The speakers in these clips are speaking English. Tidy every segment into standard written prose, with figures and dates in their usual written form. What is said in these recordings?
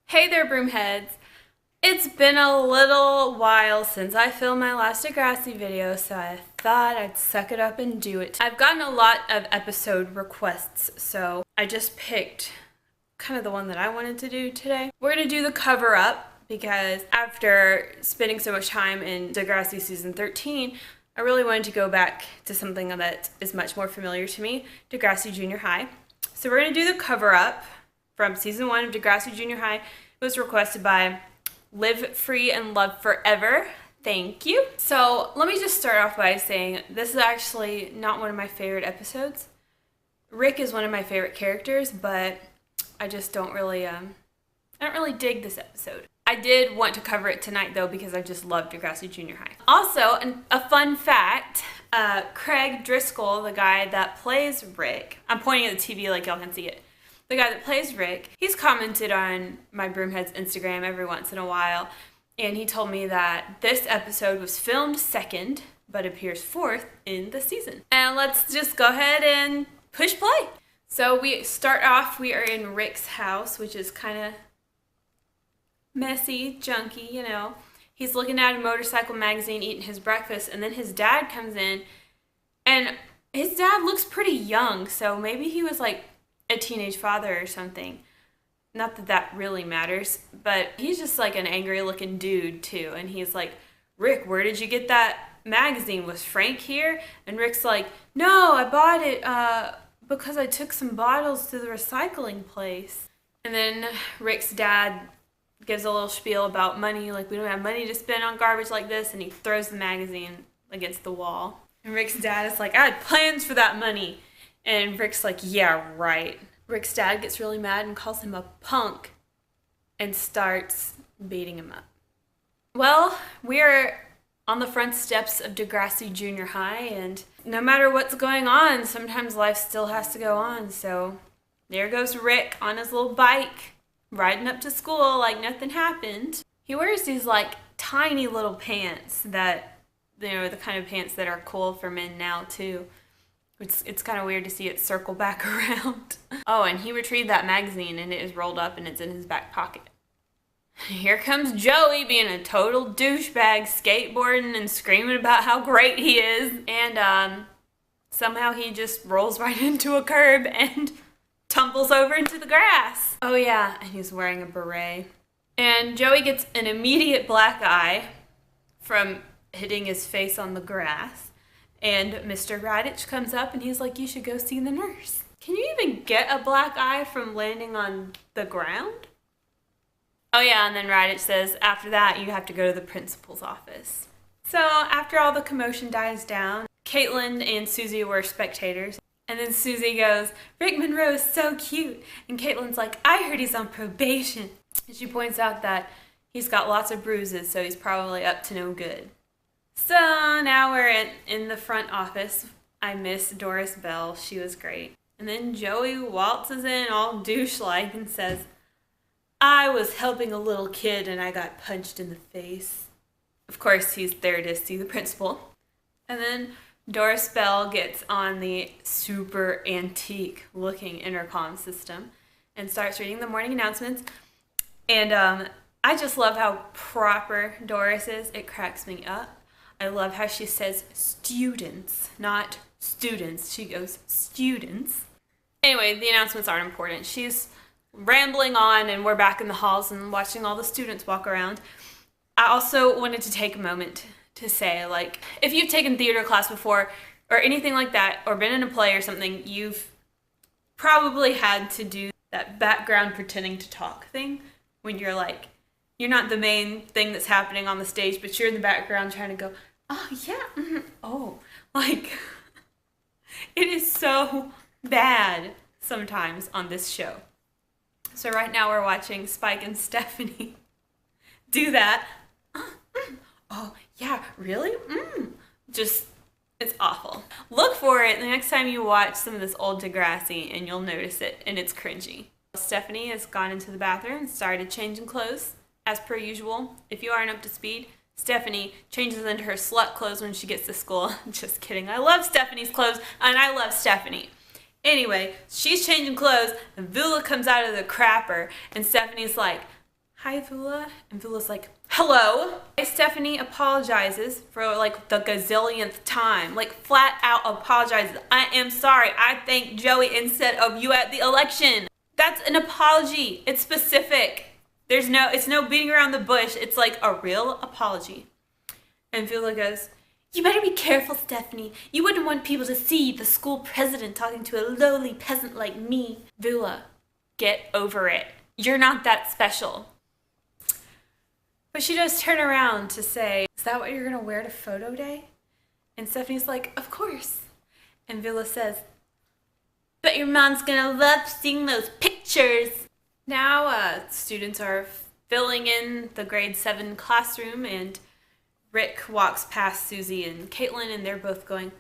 Hey there, broomheads! It's been a little while since I filmed my last Degrassi video, so I thought I'd suck it up and do it. I've gotten a lot of episode requests, so I just picked kind of the one that I wanted to do today. We're gonna do the cover-up because after spending so much time in Degrassi season 13, I really wanted to go back to something that is much more familiar to me, Degrassi Junior High. So we're gonna do the cover-up from season 1 of Degrassi Junior High. It was requested by livefree&loveforever. Thank you. So let me just start off by saying this is actually not one of my favorite episodes. Rick is one of my favorite characters, but I just don't really dig this episode. I did want to cover it tonight though because I just love Degrassi Junior High. Also, a fun fact, Craig Driscoll, the guy that plays Rick, I'm pointing at the TV like y'all can see it. The guy that plays Rick, he's commented on my broomhead's Instagram every once in a while, and he told me that this episode was filmed second, but appears fourth in the season. And let's just go ahead and push play. So we start off, we are in Rick's house, which is kind of messy, junky, you know. He's looking at a motorcycle magazine, eating his breakfast, and then his dad comes in, and his dad looks pretty young, so maybe he was like a teenage father or something. Not that that really matters, but he's just like an angry looking dude too. And he's like, Rick, where did you get that magazine? Was Frank here? And Rick's like, no, I bought it because I took some bottles to the recycling place. And then Rick's dad gives a little spiel about money, like we don't have money to spend on garbage like this, and he throws the magazine against the wall. And Rick's dad is like, I had plans for that money. And Rick's like, yeah, right. Rick's dad gets really mad and calls him a punk and starts beating him up. Well, we're on the front steps of Degrassi Junior High, and no matter what's going on, sometimes life still has to go on. So there goes Rick on his little bike, riding up to school like nothing happened. He wears these like tiny little pants that, you know, the kind of pants that are cool for men now too. It's kind of weird to see it circle back around. Oh, and he retrieved that magazine and it is rolled up and it's in his back pocket. Here comes Joey being a total douchebag, skateboarding and screaming about how great he is. And somehow he just rolls right into a curb and tumbles over into the grass. Oh yeah, and he's wearing a beret. And Joey gets an immediate black eye from hitting his face on the grass. And Mr. Raditch comes up and he's like, you should go see the nurse. Can you even get a black eye from landing on the ground? Oh yeah, and then Raditch says, after that, you have to go to the principal's office. So after all the commotion dies down, Caitlin and Susie were spectators. And then Susie goes, Rick Monroe is so cute. And Caitlin's like, I heard he's on probation. And she points out that he's got lots of bruises, so he's probably up to no good. So now we're in the front office. I miss Doris Bell. She was great. And then Joey waltzes in all douche-like and says, I was helping a little kid and I got punched in the face. Of course, he's there to see the principal. And then Doris Bell gets on the super antique looking intercom system and starts reading the morning announcements. And I just love how proper Doris is. It cracks me up. I love how she says students, not students. She goes students. Anyway, the announcements aren't important. She's rambling on and we're back in the halls and watching all the students walk around. I also wanted to take a moment to say, like, if you've taken theater class before or anything like that or been in a play or something, you've probably had to do that background pretending to talk thing when you're like, you're not the main thing that's happening on the stage, but you're in the background trying to go, oh, yeah, oh. Like, it is so bad sometimes on this show. So right now we're watching Spike and Stephanie do that. Oh, yeah, really? Just, it's awful. Look for it the next time you watch some of this old Degrassi and you'll notice it, and it's cringy. Stephanie has gone into the bathroom and started changing clothes. As per usual, if you aren't up to speed, Stephanie changes into her slut clothes when she gets to school. Just kidding. I love Stephanie's clothes, and I love Stephanie. Anyway, she's changing clothes, and Vula comes out of the crapper, and Stephanie's like, hi Vula. And Vula's like, hello. Stephanie apologizes for like the gazillionth time, like flat out apologizes. I am sorry, I thanked Joey instead of you at the election. That's an apology. It's specific. It's no beating around the bush. It's like a real apology. And Vula goes, you better be careful, Stephanie. You wouldn't want people to see the school president talking to a lowly peasant like me. Vula, get over it. You're not that special. But she does turn around to say, is that what you're gonna wear to photo day? And Stephanie's like, of course. And Vula says, but your mom's gonna love seeing those pictures. Now students are filling in the grade 7 classroom, and Rick walks past Susie and Caitlin, and they're both going,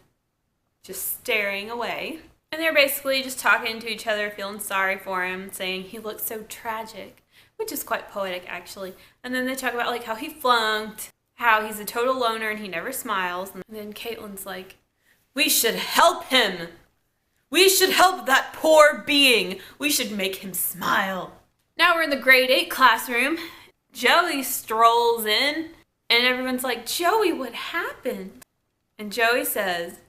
just staring away. And they're basically just talking to each other, feeling sorry for him, saying he looks so tragic, which is quite poetic actually. And then they talk about like how he flunked, how he's a total loner and he never smiles. And then Caitlin's like, we should help him. We should help that poor being. We should make him smile. Now we're in the grade 8 classroom. Joey strolls in and everyone's like, Joey, what happened? And Joey says,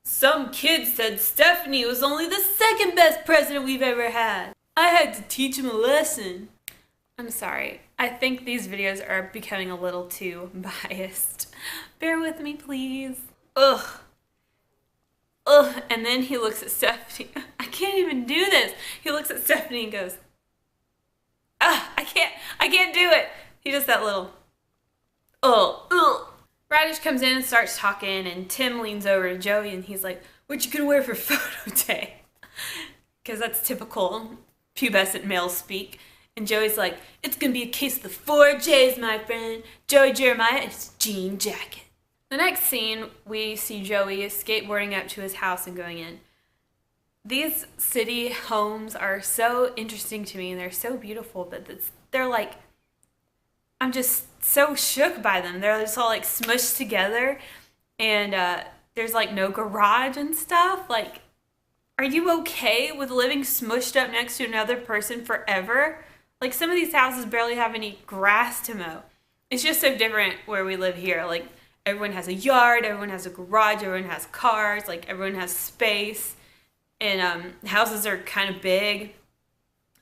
some kid said Stephanie was only the second best president we've ever had. I had to teach him a lesson. I'm sorry. I think these videos are becoming a little too biased. Bear with me, please. Ugh. Ugh. And then he looks at Stephanie. I can't even do this. He looks at Stephanie and goes, I can't do it. He does that little, ugh. Radish comes in and starts talking, and Tim leans over to Joey and he's like, what you gonna wear for photo day? Because that's typical pubescent male speak. And Joey's like, it's gonna be a case of the 4 J's, my friend. Joey Jeremiah and his jean jacket. The next scene, we see Joey skateboarding up to his house and going in. These city homes are so interesting to me, and they're so beautiful, but they're like, I'm just so shook by them. They're just all like smushed together, and there's like no garage and stuff. Like, are you okay with living smushed up next to another person forever? Like, some of these houses barely have any grass to mow. It's just so different where we live here. Like, everyone has a yard, everyone has a garage, everyone has cars, like everyone has space, and houses are kind of big.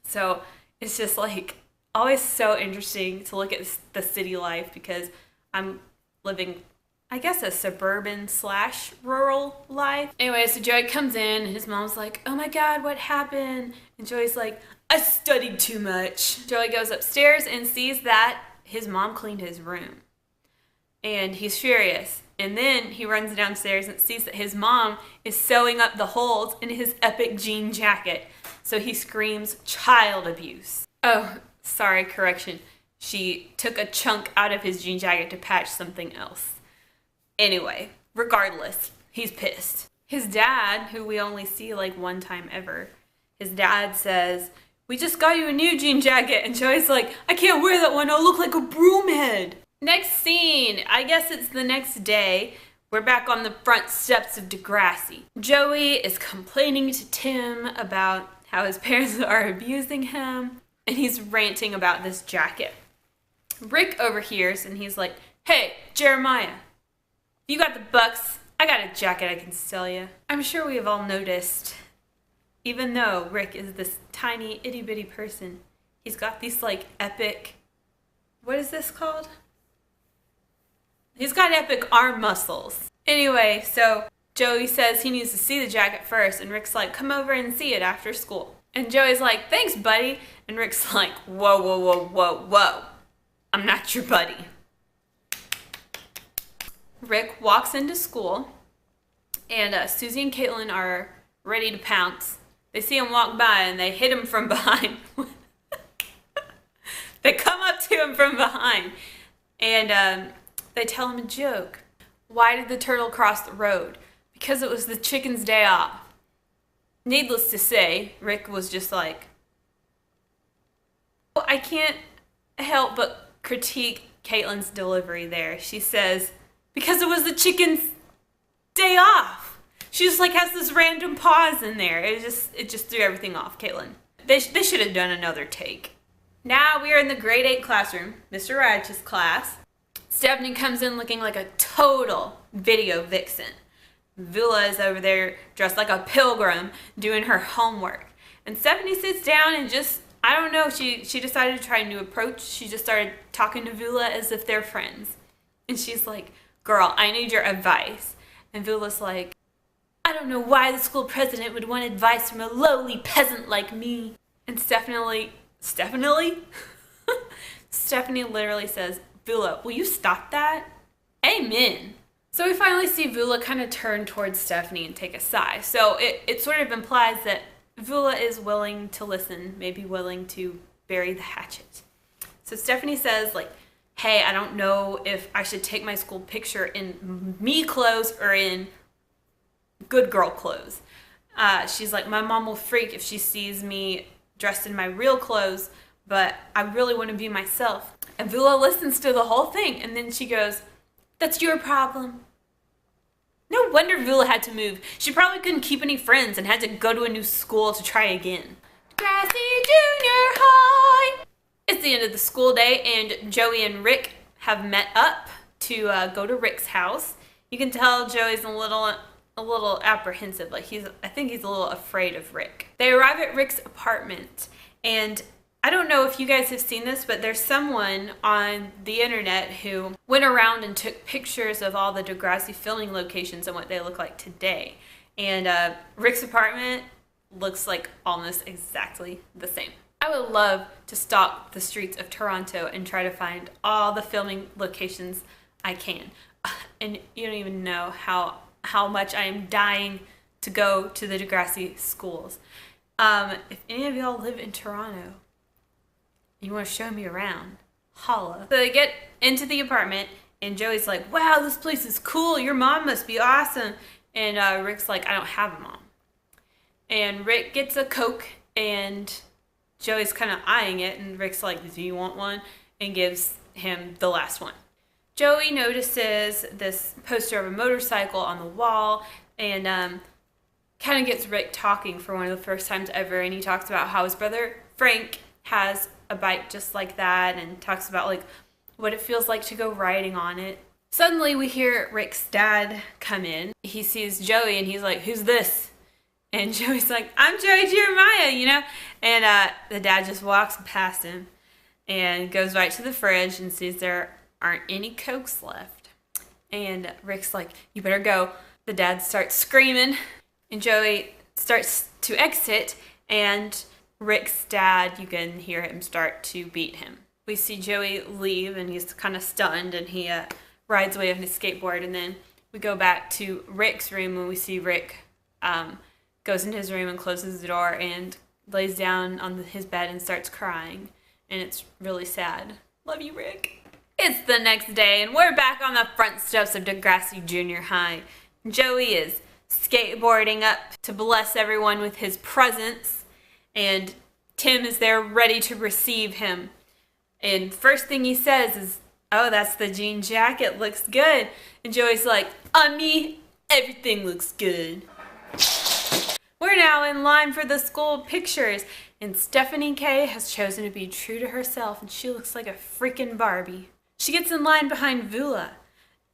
So it's just like always so interesting to look at the city life, because I'm living, I guess, a suburban / rural life. Anyway, so Joey comes in and his mom's like, oh my God, what happened? And Joey's like, I studied too much. Joey goes upstairs and sees that his mom cleaned his room. And he's furious. And then he runs downstairs and sees that his mom is sewing up the holes in his epic jean jacket. So he screams child abuse. Oh, sorry, correction. She took a chunk out of his jean jacket to patch something else. Anyway, regardless, he's pissed. His dad, who we only see like one time ever, his dad says, we just got you a new jean jacket. And Joey's like, I can't wear that one. I'll look like a broomhead. Next scene, I guess it's the next day. We're back on the front steps of Degrassi. Joey is complaining to Tim about how his parents are abusing him, and he's ranting about this jacket. Rick overhears and he's like, hey, Jeremiah, you got the bucks. I got a jacket I can sell you. I'm sure we have all noticed, even though Rick is this tiny itty bitty person, he's got these like epic, what is this called? He's got epic arm muscles. Anyway, so Joey says he needs to see the jacket first, and Rick's like, come over and see it after school. And Joey's like, thanks, buddy. And Rick's like, whoa, whoa, whoa, whoa, whoa. I'm not your buddy. Rick walks into school, and Susie and Caitlin are ready to pounce. They see him walk by, and they hit him from behind. They come up to him from behind, and they tell him a joke. Why did the turtle cross the road? Because it was the chicken's day off. Needless to say, Rick was just like, I can't help but critique Caitlin's delivery there. She says, because it was the chicken's day off. She just like has this random pause in there. It just threw everything off, Caitlin. They should have done another take. Now we are in the grade 8 classroom, Mr. Radish's class. Stephanie comes in looking like a total video vixen. Vula is over there dressed like a pilgrim doing her homework. And Stephanie sits down and just, I don't know, she decided to try a new approach. She just started talking to Vula as if they're friends. And she's like, girl, I need your advice. And Vula's like, I don't know why the school president would want advice from a lowly peasant like me. And Stephanie literally says, Vula, will you stop that? Amen. So we finally see Vula kind of turn towards Stephanie and take a sigh. So it sort of implies that Vula is willing to listen, maybe willing to bury the hatchet. So Stephanie says, like, hey, I don't know if I should take my school picture in me clothes or in good girl clothes. She's like, my mom will freak if she sees me dressed in my real clothes, but I really want to be myself. And Vula listens to the whole thing, and then she goes, that's your problem. No wonder Vula had to move. She probably couldn't keep any friends and had to go to a new school to try again. Degrassi Junior High! It's the end of the school day, and Joey and Rick have met up to go to Rick's house. You can tell Joey's a little apprehensive. Like I think he's a little afraid of Rick. They arrive at Rick's apartment, and I don't know if you guys have seen this, but there's someone on the internet who went around and took pictures of all the Degrassi filming locations and what they look like today. And Rick's apartment looks like almost exactly the same. I would love to stalk the streets of Toronto and try to find all the filming locations I can. And you don't even know how much I am dying to go to the Degrassi schools. If any of y'all live in Toronto, you want to show me around, holla. So they get into the apartment, and Joey's like, wow, this place is cool. Your mom must be awesome. And Rick's like, I don't have a mom. And Rick gets a Coke, and Joey's kind of eyeing it, and Rick's like, do you want one? And gives him the last one. Joey notices this poster of a motorcycle on the wall, and kind of gets Rick talking for one of the first times ever, and he talks about how his brother Frank has a bike just like that, and talks about like what it feels like to go riding on it. Suddenly we hear Rick's dad come in. He sees Joey and he's like, who's this? And Joey's like, I'm Joey Jeremiah, you know? And the dad just walks past him and goes right to the fridge and sees there aren't any Cokes left. And Rick's like, you better go. The dad starts screaming, and Joey starts to exit, and Rick's dad, you can hear him start to beat him. We see Joey leave, and he's kind of stunned, and he rides away on his skateboard. And then we go back to Rick's room, and we see Rick goes into his room and closes the door and lays down on his bed and starts crying. And it's really sad. Love you, Rick. It's the next day, and we're back on the front steps of Degrassi Junior High. Joey is skateboarding up to bless everyone with his presence. And Tim is there ready to receive him. And first thing he says is, oh, that's the jean jacket, looks good. And Joey's like, on me, everything looks good. We're now in line for the school pictures, and Stephanie K has chosen to be true to herself, and she looks like a freaking Barbie. She gets in line behind Vula,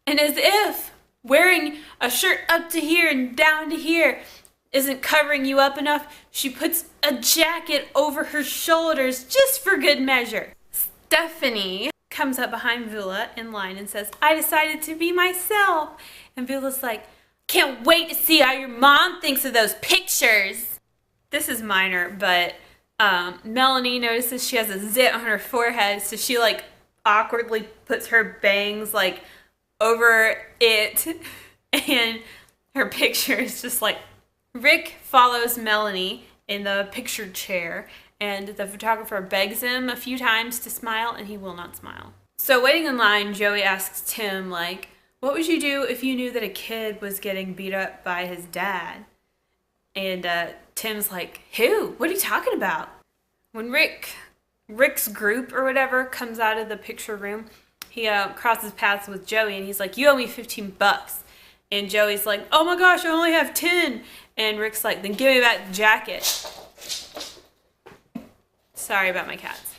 and as if wearing a shirt up to here and down to here isn't covering you up enough, she puts a jacket over her shoulders just for good measure. Stephanie comes up behind Vula in line and says, I decided to be myself. And Vula's like, can't wait to see how your mom thinks of those pictures. This is minor, but Melanie notices she has a zit on her forehead, so she like awkwardly puts her bangs like over it, and her picture is just like. Rick follows Melanie in the picture chair, and the photographer begs him a few times to smile, and he will not smile. So waiting in line, Joey asks Tim, like, what would you do if you knew that a kid was getting beat up by his dad? And Tim's like, who? What are you talking about? When Rick's group or whatever comes out of the picture room, he crosses paths with Joey, and he's like, you owe me $15. And Joey's like, oh my gosh, I only have 10. And Rick's like, then give me back the jacket. Sorry about my cats.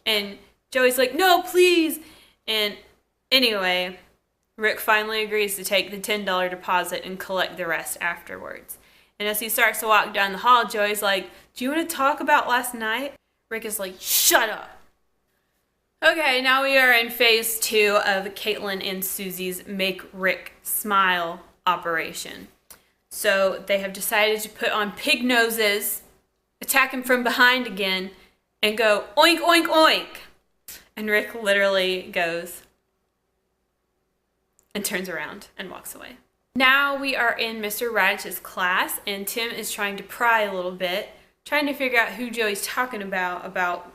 And Joey's like, no, please. And anyway, Rick finally agrees to take the $10 deposit and collect the rest afterwards. And as he starts to walk down the hall, Joey's like, do you want to talk about last night? Rick is like, shut up. Okay, now we are in phase 2 of Caitlin and Susie's Make Rick Smile operation. So they have decided to put on pig noses, attack him from behind again, and go oink, oink, oink. And Rick literally goes and turns around and walks away. Now we are in Mr. Radich's class, and Tim is trying to pry a little bit, trying to figure out who Joey's talking about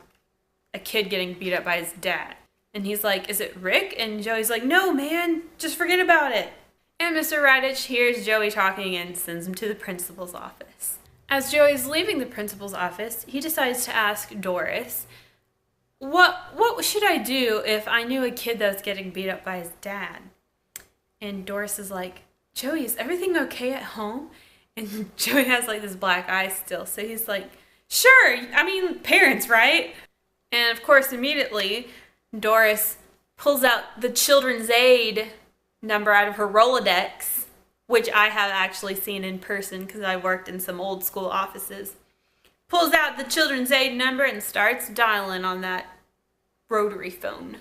a kid getting beat up by his dad. And he's like, is it Rick? And Joey's like, no, man, just forget about it. And Mr. Radich hears Joey talking and sends him to the principal's office. As Joey's leaving the principal's office, he decides to ask Doris, what should I do if I knew a kid that was getting beat up by his dad? And Doris is like, Joey, is everything okay at home? And Joey has like this black eye still, so he's like, sure, I mean, parents, right? And of course, immediately, Doris pulls out the children's aid number out of her Rolodex, which I have actually seen in person because I worked in some old school offices. Pulls out the children's aid number and starts dialing on that rotary phone.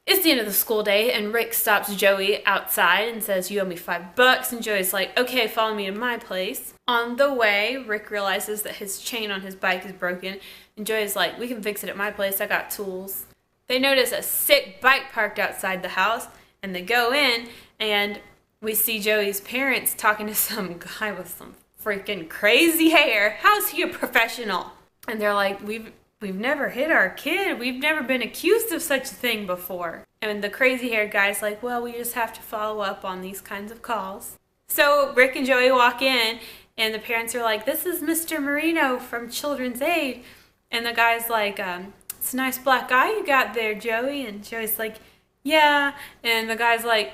It's the end of the school day, and Rick stops Joey outside and says, you owe me $5. And Joey's like, okay, follow me to my place. On the way, Rick realizes that his chain on his bike is broken, and Joey's like, we can fix it at my place, I got tools. They notice a sick bike parked outside the house, and they go in, and we see Joey's parents talking to some guy with some freaking crazy hair. How's he a professional? And they're like, we've never hit our kid. We've never been accused of such a thing before. And the crazy haired guy's like, well, we just have to follow up on these kinds of calls. So Rick and Joey walk in, and the parents are like, this is Mr. Marino from Children's Aid. And the guy's like, it's a nice black guy you got there, Joey. And Joey's like, yeah. And the guy's like,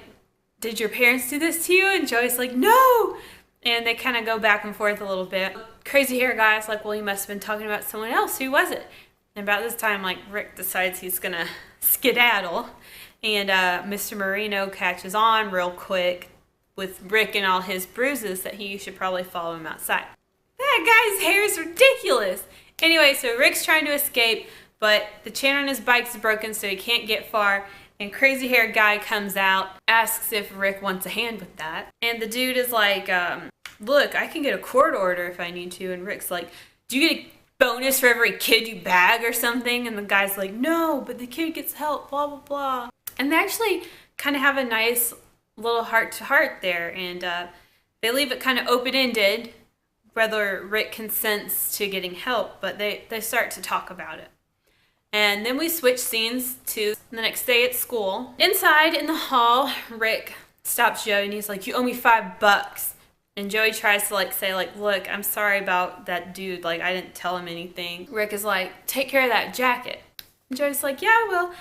did your parents do this to you? And Joey's like, no. And they kind of go back and forth a little bit. Crazy hair guy's like, well, you must have been talking about someone else. Who was it? And about this time, like, Rick decides he's going to skedaddle. And Mr. Marino catches on real quick with Rick and all his bruises that he should probably follow him outside. That guy's hair is ridiculous. Anyway, so Rick's trying to escape, but the chain on his bike's broken, so he can't get far. And crazy haired guy comes out, asks if Rick wants a hand with that. And the dude is like, look, I can get a court order if I need to. And Rick's like, do you get a bonus for every kid you bag or something? And the guy's like, no, but the kid gets help, blah, blah, blah. And they actually kind of have a nice little heart-to-heart there. And they leave it kind of open-ended, whether Rick consents to getting help. But they start to talk about it. And then we switch scenes to the next day at school. Inside in the hall, Rick stops Joey and he's like, you owe me $5. And Joey tries to like say like, look, I'm sorry about that dude. Like, I didn't tell him anything. Rick is like, take care of that jacket. And Joey's like, yeah, I will.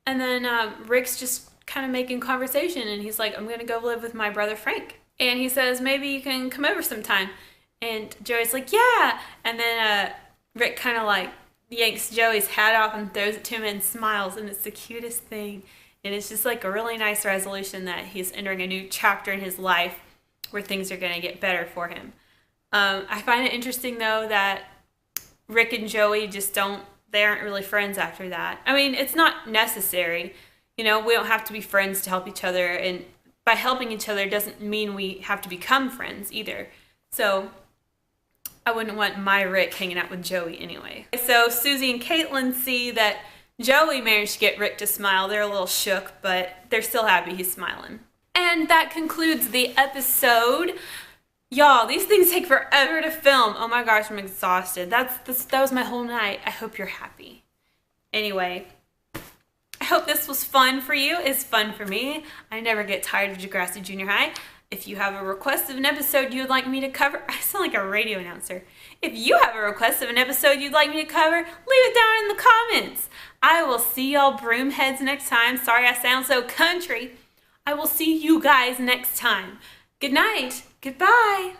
And then Rick's just kind of making conversation and he's like, I'm going to go live with my brother Frank. And he says, maybe you can come over sometime. And Joey's like, yeah. And then Rick kind of like yanks Joey's hat off and throws it to him and smiles, and it's the cutest thing. And it's just like a really nice resolution that he's entering a new chapter in his life where things are going to get better for him. I find it interesting though that Rick and Joey they aren't really friends after that. I mean, it's not necessary. You know, we don't have to be friends to help each other, and by helping each other doesn't mean we have to become friends either. So I wouldn't want my Rick hanging out with Joey anyway. So Susie and Caitlin see that Joey managed to get Rick to smile. They're a little shook, but they're still happy he's smiling. And that concludes the episode. Y'all, these things take forever to film. Oh my gosh, I'm exhausted. That was my whole night. I hope you're happy. Anyway, I hope this was fun for you. It's fun for me. I never get tired of Degrassi Junior High. If you have a request of an episode you'd like me to cover, I sound like a radio announcer. If you have a request of an episode you'd like me to cover, leave it down in the comments. I will see y'all broomheads next time. Sorry I sound so country. I will see you guys next time. Good night. Goodbye.